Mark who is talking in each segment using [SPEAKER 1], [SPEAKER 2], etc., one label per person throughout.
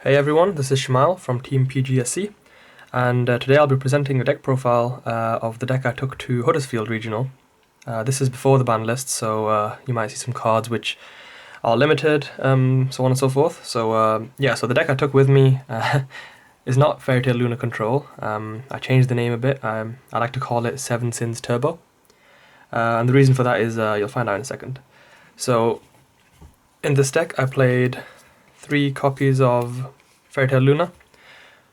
[SPEAKER 1] Hey everyone, this is Shumail from Team PGSC, and today I'll be presenting a deck profile of the deck I took to Huddersfield Regional. This is before the ban list, so you might see some cards which are limited, so on and so forth. So so the deck I took with me is not Fairytale Lunar Control. I changed the name a bit. I like to call it Seven Sins Turbo, and the reason for that is you'll find out in a second. So in this deck I played 3 copies of Fairytale Luna.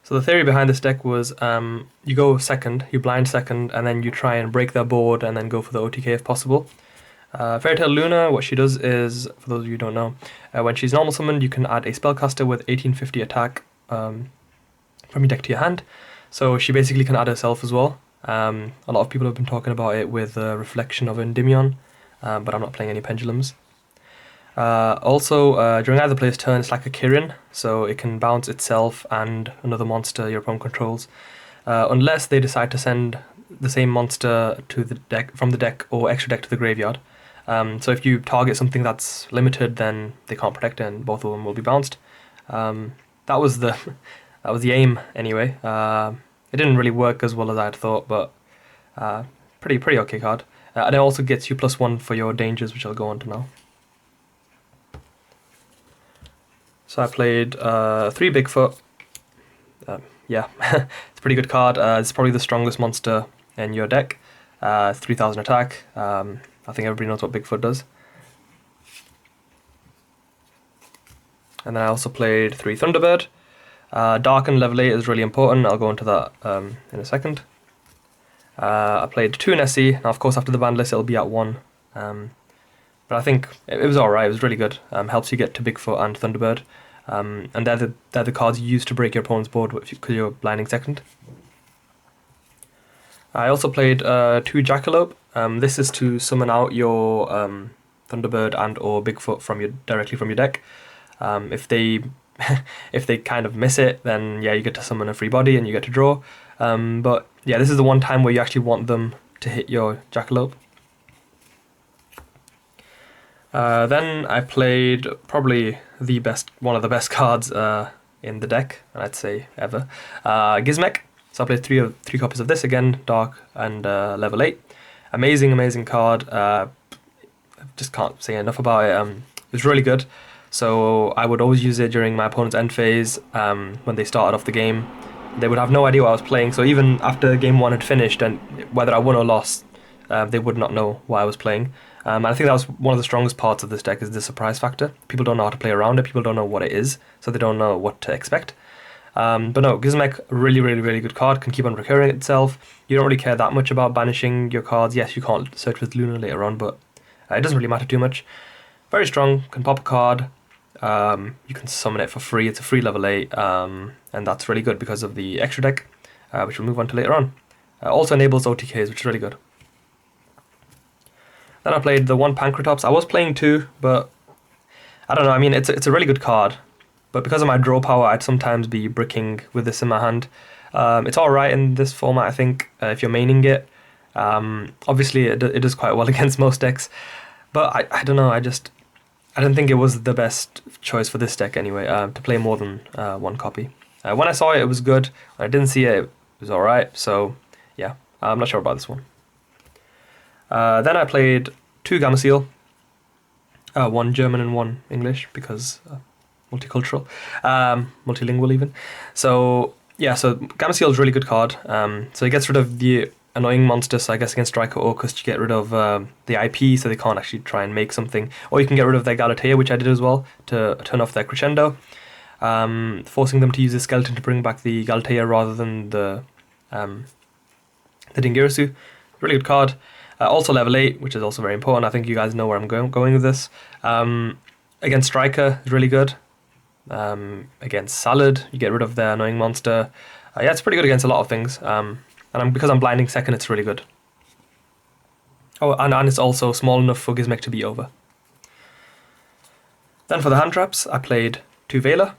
[SPEAKER 1] So the theory behind this deck was you go second, you blind second, and then you try and break their board and then go for the OTK if possible. Fairytale Luna, what she does is, for those of you who don't know, when she's normal summoned, you can add a spellcaster with 1850 attack from your deck to your hand. So she basically can add herself as well. A lot of people have been talking about it with Reflection of Endymion, but I'm not playing any pendulums. During either player's turn, it's like a Kirin, so it can bounce itself and another monster your opponent controls, unless they decide to send the same monster to the deck from the deck or extra deck to the graveyard. So if you target something that's limited, then they can't protect it, and both of them will be bounced. That was the aim anyway. It didn't really work as well as I had thought, but pretty okay card. And it also gets you +1 for your dangers, which I'll go on to now. So I played 3 Bigfoot. It's a pretty good card. It's probably the strongest monster in your deck. 3000 attack. I think everybody knows what Bigfoot does. And then I also played 3 Thunderbird. Darken level 8 is really important. I'll go into that in a second. I played 2 Nessie. Now, of course, after the ban list, it'll be at 1. But I think it was alright, it was really good. Helps you get to Bigfoot and Thunderbird. And they're the cards you use to break your opponent's board because you're blinding second. I also played 2 Jackalope. This is to summon out your Thunderbird and or Bigfoot directly from your deck. If they if they kind of miss it, then yeah, you get to summon a free body and you get to draw. But yeah, this is the one time where you actually want them to hit your Jackalope. Then I played probably one of the best cards in the deck, and I'd say ever, Gizmek. So I played 3 copies of this again, dark and level 8. Amazing card. Just can't say enough about it. It's really good. So I would always use it during my opponent's end phase when they started off the game. They would have no idea what I was playing. So even after game 1 had finished, and whether I won or lost, they would not know what I was playing. And I think that was one of the strongest parts of this deck is the surprise factor. People don't know how to play around it. People don't know what it is, so they don't know what to expect. But no, Gizmek, really good card. Can keep on recurring itself. You don't really care that much about banishing your cards. Yes, you can't search with Luna later on, but it doesn't really matter too much. Very strong. Can pop a card. You can summon it for free. It's a free level 8, and that's really good because of the extra deck, which we'll move on to later on. Also enables OTKs, which is really good. Then I played the 1 Pancratops. I was playing 2, but I don't know. I mean, it's a really good card, but because of my draw power, I'd sometimes be bricking with this in my hand. It's alright in this format, I think, if you're maining it. Obviously, it does quite well against most decks, but I don't know. I didn't think it was the best choice for this deck anyway, to play more than 1 copy. When I saw it, it was good. When I didn't see it, it was alright. So yeah, I'm not sure about this one. Then I played 2 Gameciel, 1 German and 1 English because multicultural, multilingual even. So yeah, so Gameciel is a really good card. So it gets rid of the annoying monsters. So I guess against Striker Orcus you get rid of the IP, so they can't actually try and make something. Or you can get rid of their Galatea, which I did as well, to turn off their Crescendo, forcing them to use the skeleton to bring back the Galatea rather than the Dingirasu. Really good card. Also level 8, which is also very important. I think you guys know where I'm going with this. Against Striker is really good. Against Salad, you get rid of their annoying monster. Yeah, it's pretty good against a lot of things. Because I'm blinding second, it's really good. Oh, and it's also small enough for Gizmek to be over. Then for the hand traps, I played 2 Vela.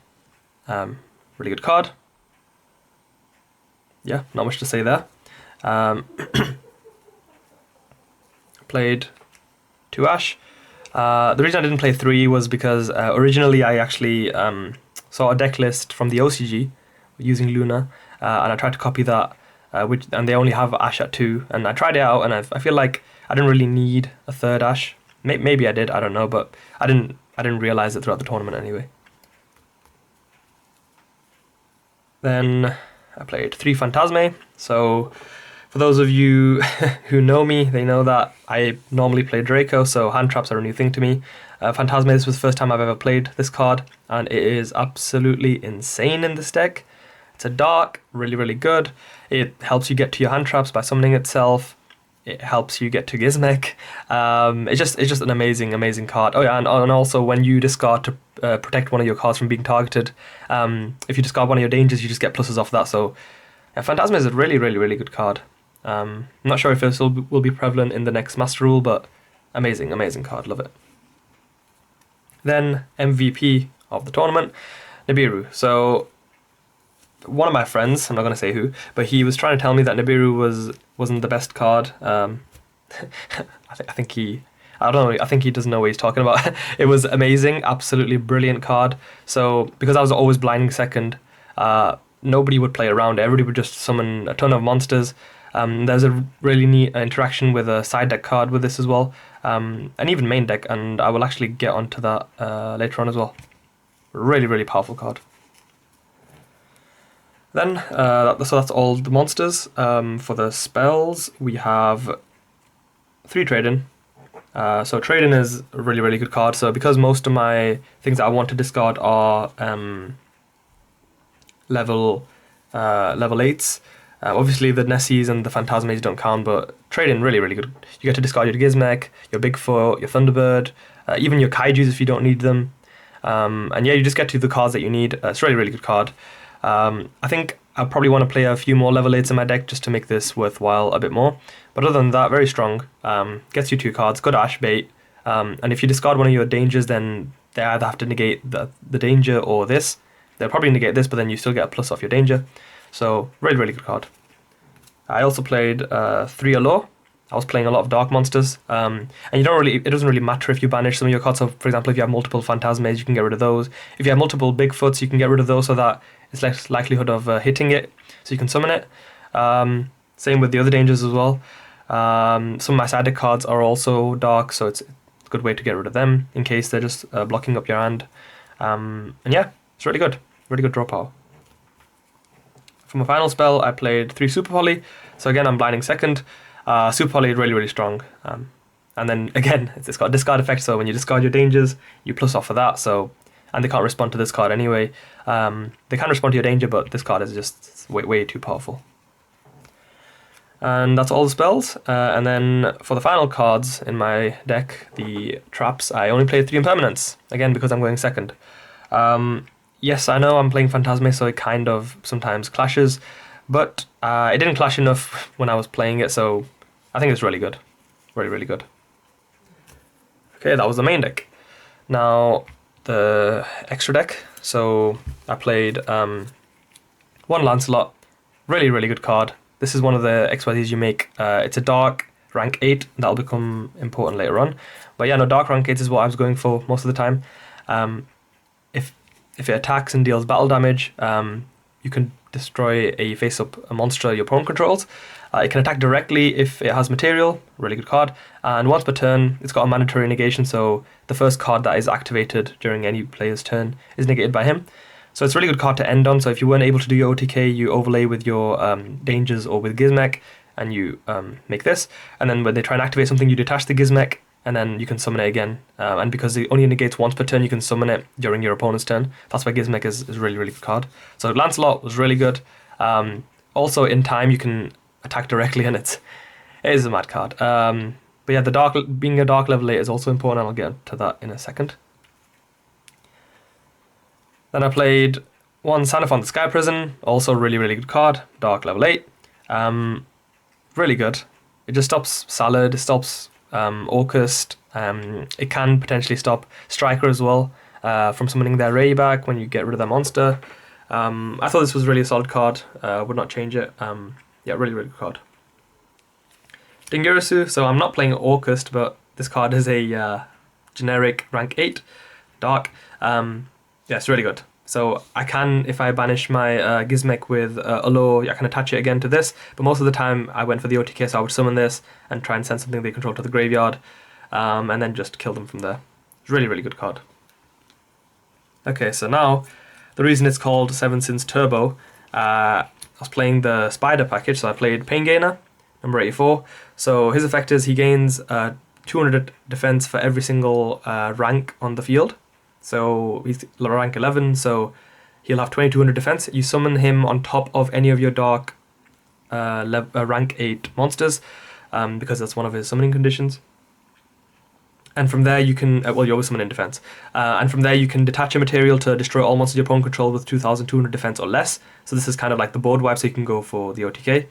[SPEAKER 1] Really good card. Yeah, not much to say there. Played 2 Ash. The reason I didn't play 3 was because originally I actually saw a deck list from the OCG using Luna, and I tried to copy that, and they only have Ash at 2, and I tried it out, and I feel like I didn't really need a third Ash. Maybe I did, I don't know, but I didn't realize it throughout the tournament anyway. Then I played 3 Phantasme. So for those of you who know me, they know that I normally play Draco, so hand traps are a new thing to me. Phantasme, this was the first time I've ever played this card, and it is absolutely insane in this deck. It's a dark, really, really good. It helps you get to your hand traps by summoning itself. It helps you get to Gizmek. It's just an amazing card. Oh yeah, and also when you discard to protect one of your cards from being targeted, if you discard one of your dangers, you just get pluses off that. So yeah, Phantasma is a really good card. I'm not sure if this will be prevalent in the next Master Rule, but amazing card, love it. Then MVP of the tournament, Nibiru. So one of my friends, I'm not going to say who, but he was trying to tell me that Nibiru wasn't the best card. I think he doesn't know what he's talking about. It was amazing, absolutely brilliant card. So because I was always blinding second, nobody would play around. Everybody would just summon a ton of monsters. There's a really neat interaction with a side deck card with this as well, and even main deck, and I will actually get onto that later on as well. Really powerful card. Then, so that's all the monsters. For the spells, we have 3 Trade-in. So Trade-in is a really good card. So because most of my things that I want to discard are level 8s, obviously the Nessies and the Phantasmes don't count, but Trade-in really good. You get to discard your Gizmek, your Bigfoot, your Thunderbird, even your Kaijus if you don't need them. And yeah, you just get to the cards that you need. It's a really good card. I think I probably want to play a few more level 8s in my deck just to make this worthwhile a bit more. But other than that, very strong. Gets you 2 cards, good Ash bait. And if you discard one of your dangers, then they either have to negate the danger or this. They'll probably negate this, but then you still get a plus off your danger. So, really good card. I also played 3 Allure. I was playing a lot of dark monsters, and it doesn't really matter if you banish some of your cards. So, for example, if you have multiple Phantasmes, you can get rid of those. If you have multiple Bigfoots, you can get rid of those so that it's less likelihood of hitting it, so you can summon it. Same with the other dangers as well. Some of my side deck cards are also dark, so it's a good way to get rid of them in case they're just blocking up your hand. And yeah, it's really good draw power. For my final spell, I played 3 Super Poly. So again, I'm blinding second. Super Poly is really strong. And then again, it's got a discard effect, so when you discard your dangers, you plus off for that. So, and they can't respond to this card anyway. They can respond to your danger, but this card is just way too powerful. And that's all the spells. And then for the final cards in my deck, the traps, I only played 3 Impermanents. Again, because I'm going second. Yes, I know I'm playing Phantasme, so it kind of sometimes clashes, but it didn't clash enough when I was playing it, so I think it's really good. Really good. Okay, that was the main deck. Now, the extra deck. So I played 1 Lancelot. Really good card. This is one of the XYZs you make. It's a dark rank 8. That'll become important later on. But yeah, no, dark rank 8 is what I was going for most of the time. If it attacks and deals battle damage, you can destroy a face-up monster your opponent controls. It can attack directly if it has material, really good card. And once per turn, it's got a mandatory negation, so the first card that is activated during any player's turn is negated by him. So it's a really good card to end on, so if you weren't able to do your OTK, you overlay with your dangers or with Gizmek, and you make this. And then when they try and activate something, you detach the Gizmek, and then you can summon it again. And because it only negates once per turn, you can summon it during your opponent's turn. That's why Gizmek is a really good card. So Lancelot was really good. Also, in time, you can attack directly, and it is a mad card. But yeah, being a dark level 8 is also important, and I'll get to that in a second. Then I played 1 Xanathon the Sky Prison, also really good card, dark level 8. Really good. It just stops Salad, it stops Orcust, it can potentially stop Striker as well from summoning their Ray back when you get rid of their monster. I thought this was really a solid card, would not change it. Yeah, really good card. Dingirasu, so I'm not playing Orcust, but this card is a generic rank 8, dark. Yeah, it's really good. So I can, if I banish my Gizmek with Alo, I can attach it again to this, but most of the time I went for the OTK, so I would summon this and try and send something they control to the graveyard, and then just kill them from there. It's a really, really good card. Okay, so now, the reason it's called Seven Sins Turbo, I was playing the Spider package, so I played Pain Gainer, number 84. So his effect is he gains 200 defense for every single rank on the field. So he's rank 11, so he'll have 2200 defense. You summon him on top of any of your dark rank 8 monsters, because that's one of his summoning conditions. And from there you can, well, you always summon in defense. And from there you can detach a material to destroy all monsters your opponent control with 2200 defense or less. So this is kind of like the board wipe, so you can go for the OTK.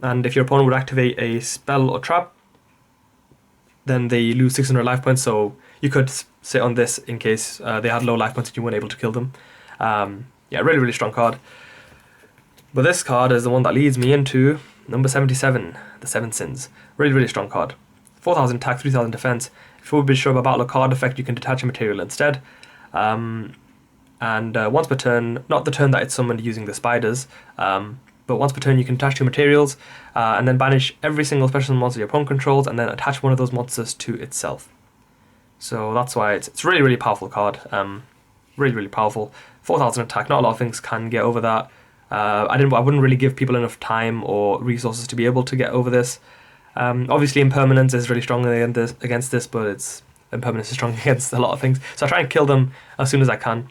[SPEAKER 1] And if your opponent would activate a spell or trap, then they lose 600 life points, so you could sit on this in case they had low life points and you weren't able to kill them. Yeah, really, really strong card. But this card is the one that leads me into number 77, the Seven Sins. Really, really strong card. 4000 attack, 3000 defense. If you would be sure of a battle or card effect, you can detach a material instead. And once per turn, not the turn that it's summoned using the spiders, but once per turn you can attach 2 materials, and then banish every single special monster your opponent controls, and then attach one of those monsters to itself. So that's why it's a really, really powerful card. Really, really powerful. 4000 attack, not a lot of things can get over that. I wouldn't really give people enough time or resources to be able to get over this. Obviously Impermanence is really strong against this, but Impermanence is strong against a lot of things. So I try and kill them as soon as I can.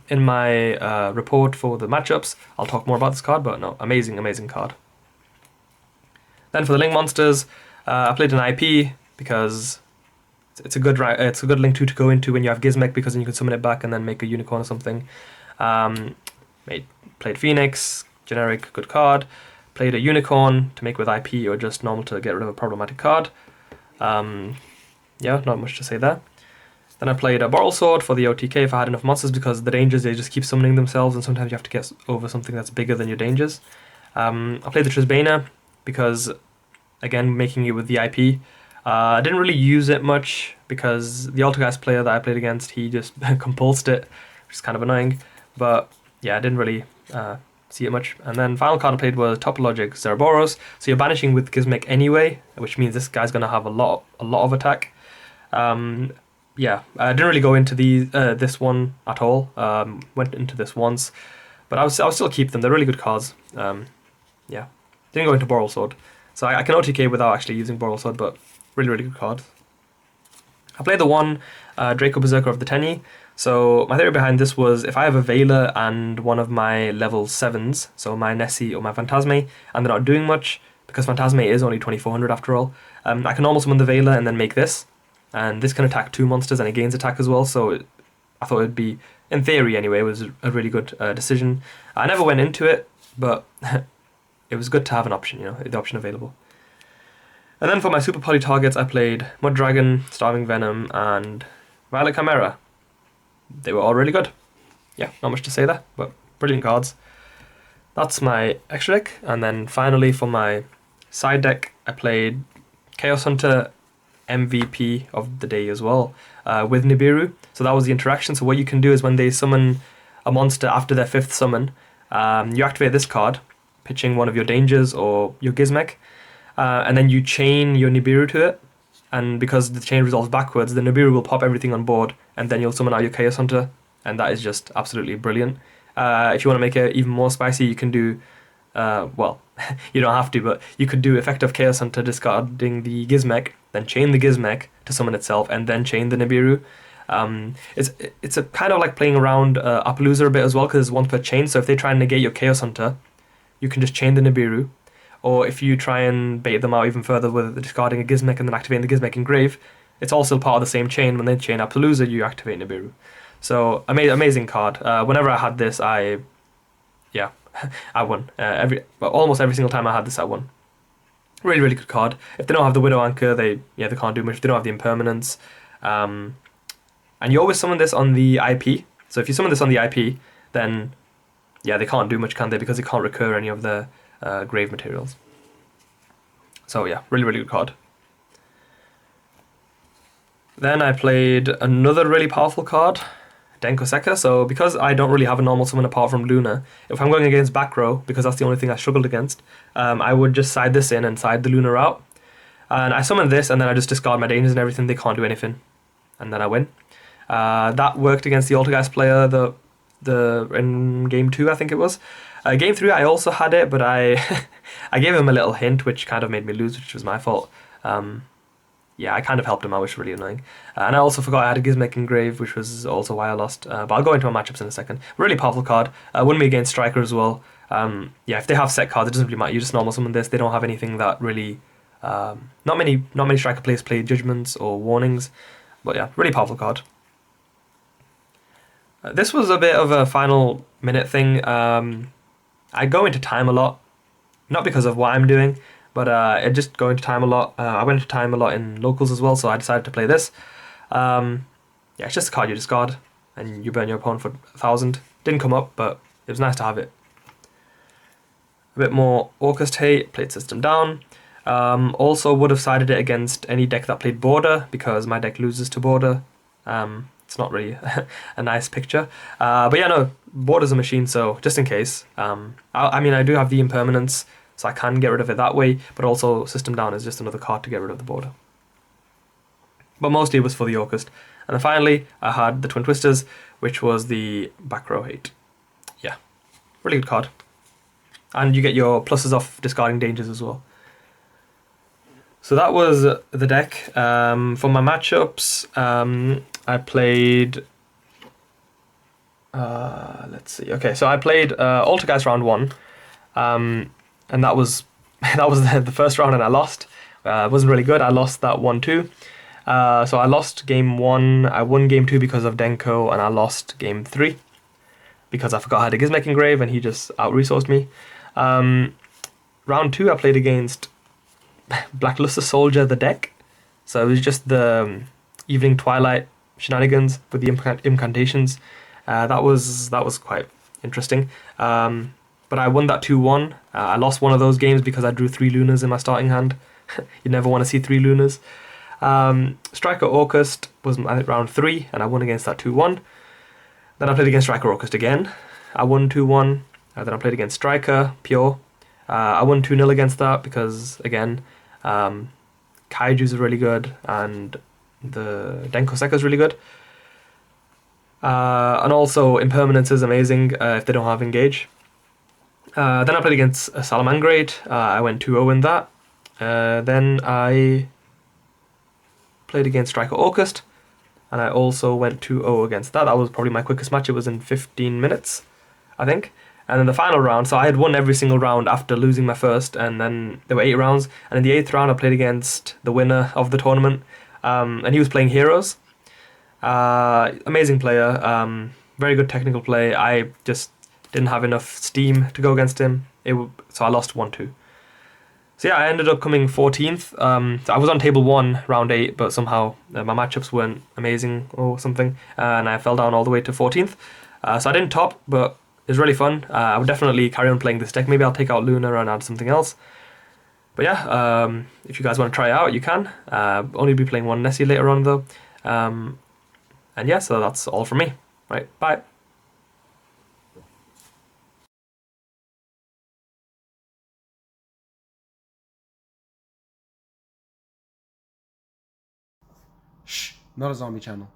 [SPEAKER 1] In my report for the matchups, I'll talk more about this card, but no, amazing, amazing card. Then for the Link monsters, I played an IP because it's a good Link 2 to go into when you have Gizmek, because then you can summon it back and then make a unicorn or something. Played Phoenix, generic, good card. Played a unicorn to make with IP or just normal to get rid of a problematic card. Yeah, not much to say there. Then I played a Boral Sword for the OTK if I had enough monsters, because the dangers, they just keep summoning themselves and sometimes you have to get over something that's bigger than your dangers. I played the Trisbane because, again, making it with the IP. I didn't really use it much because the Altergeist player that I played against, he just compulsed it, which is kind of annoying. But yeah, I didn't really see it much. And then final card I played was Topologic Zerboros. So you're banishing with Gizmek anyway, which means this guy's going to have a lot of attack. Yeah, I didn't really go into this one at all. Went into this once, but I'll still keep them. They're really good cards. Yeah, didn't go into Boral Sword, so I can OTK without actually using Boral Sword, but really, really good card. I played the one Draco Berserker of the Tenny. So my theory behind this was, if I have a Veiler and one of my level 7s, so my Nessie or my Phantasme, and they're not doing much, because Phantasme is only 2400 after all, I can almost summon the Veiler and then make this. And this can attack 2 monsters and it gains attack as well, so I thought it'd be, in theory anyway, it was a really good decision. I never went into it, but it was good to have an option, the option available. And then for my Super Poly targets, I played Mud Dragon, Starving Venom, and Violet Chimera. They were all really good. Yeah, not much to say there, but brilliant cards. That's my extra deck, and then finally for my side deck, I played Chaos Hunter, MVP of the day as well, with Nibiru. So that was the interaction. So what you can do is when they summon a monster after their 5th summon, you activate this card, pitching one of your dangers or your Gizmek, and then you chain your Nibiru to it. And because the chain resolves backwards, the Nibiru will pop everything on board, and then you'll summon out your Chaos Hunter, and that is just absolutely brilliant. If you want to make it even more spicy, you can do, well, you don't have to, but you could do effective Chaos Hunter discarding the Gizmek, then chain the Gizmek to summon itself, and then chain the Nibiru. It's a kind of like playing around Appaloosa a bit as well, because it's once per chain, so if they try and negate your Chaos Hunter, you can just chain the Nibiru. Or if you try and bait them out even further with discarding a Gizmek and then activating the Gizmek in grave, it's also part of the same chain. When they chain Appaloosa, you activate Nibiru. So amazing card. Whenever I had this, I won. Almost every single time I had this, I won. Really, really good card. If they don't have the Widow Anchor, they can't do much. If they don't have the Impermanence, and you always summon this on the IP. So if you summon this on the IP, then they can't do much, can they? Because it can't recur any of the grave materials. So yeah, really, really good card. Then I played another really powerful card, Denko. So because I don't really have a normal summon apart from Luna, if I'm going against back row, because that's the only thing I struggled against, I would just side this in and side the Luna out. And I summon this, and then I just discard my dangers and everything. They can't do anything, and then I win. That worked against the Altergeist player in game 2, I think it was. Game 3, I also had it, but I I gave him a little hint, which kind of made me lose, which was my fault. Yeah, I kind of helped him out, which was really annoying. And I also forgot I had a Gizmek Engrave, which was also why I lost. But I'll go into my matchups in a second. Really powerful card. Won me against Striker as well. Yeah, if they have set cards, it doesn't really matter. You just normal summon this. They don't have anything that really... not many Striker players play Judgments or Warnings. But yeah, really powerful card. This was a bit of a final minute thing. I go into time a lot. Not because of what I'm doing, but I just go into time a lot. I went into time a lot in locals as well, so I decided to play this. Yeah, it's just a card you discard, and you burn your opponent for 1,000. Didn't come up, but it was nice to have it. A bit more Orcust hate, played system down. Also would have sided it against any deck that played border, because my deck loses to border. It's not really a nice picture. But yeah, no, border's a machine, so just in case. I mean, I do have the impermanence, so I can get rid of it that way, but also system down is just another card to get rid of the border. But mostly it was for the Orcust. And then finally, I had the Twin Twisters, which was the back row hate. Yeah, really good card. And you get your pluses off discarding dangers as well. So that was the deck. For my matchups, I played... let's see. Okay, so I played Altergeist round 1. And that was the first round, and I lost. It wasn't really good. I lost that 1-2. So I lost game 1. I won game 2 because of Denko, and I lost game 3 because I forgot I had a Gizmek Engrave, and he just out-resourced me. Round 2, I played against Blackluster Soldier, the deck. So it was just the Evening Twilight shenanigans with the incantations. That was quite interesting. But I won that 2-1. I lost one of those games because I drew 3 Lunas in my starting hand. You never want to see 3 Lunas. Striker Orcust was round 3, and I won against that 2-1. Then I played against Striker Orcust again. I won 2-1. Then I played against Striker, pure. I won 2-0 against that because, again, Kaiju's are really good, and the Denko Sekka is really good. And also, Impermanence is amazing if they don't have Engage. Then I played against Salamangrate. I went 2-0 in that. Then I played against Striker Orcust, and I also went 2-0 against that. That was probably my quickest match. It was in 15 minutes, I think. And then the final round, so I had won every single round after losing my first, and then there were 8 rounds. And in the 8th round, I played against the winner of the tournament, and he was playing Heroes. Amazing player, very good technical play. I just didn't have enough steam to go against him, so I lost 1-2. So yeah, I ended up coming 14th. So I was on table 1, round 8, but somehow my matchups weren't amazing or something, and I fell down all the way to 14th. So I didn't top, but it was really fun. I would definitely carry on playing this deck. Maybe I'll take out Luna and add something else. But yeah, if you guys want to try it out, you can. Only be playing one Nessie later on though. And yeah, so that's all from me. Right, bye.
[SPEAKER 2] Shh, not a zombie channel.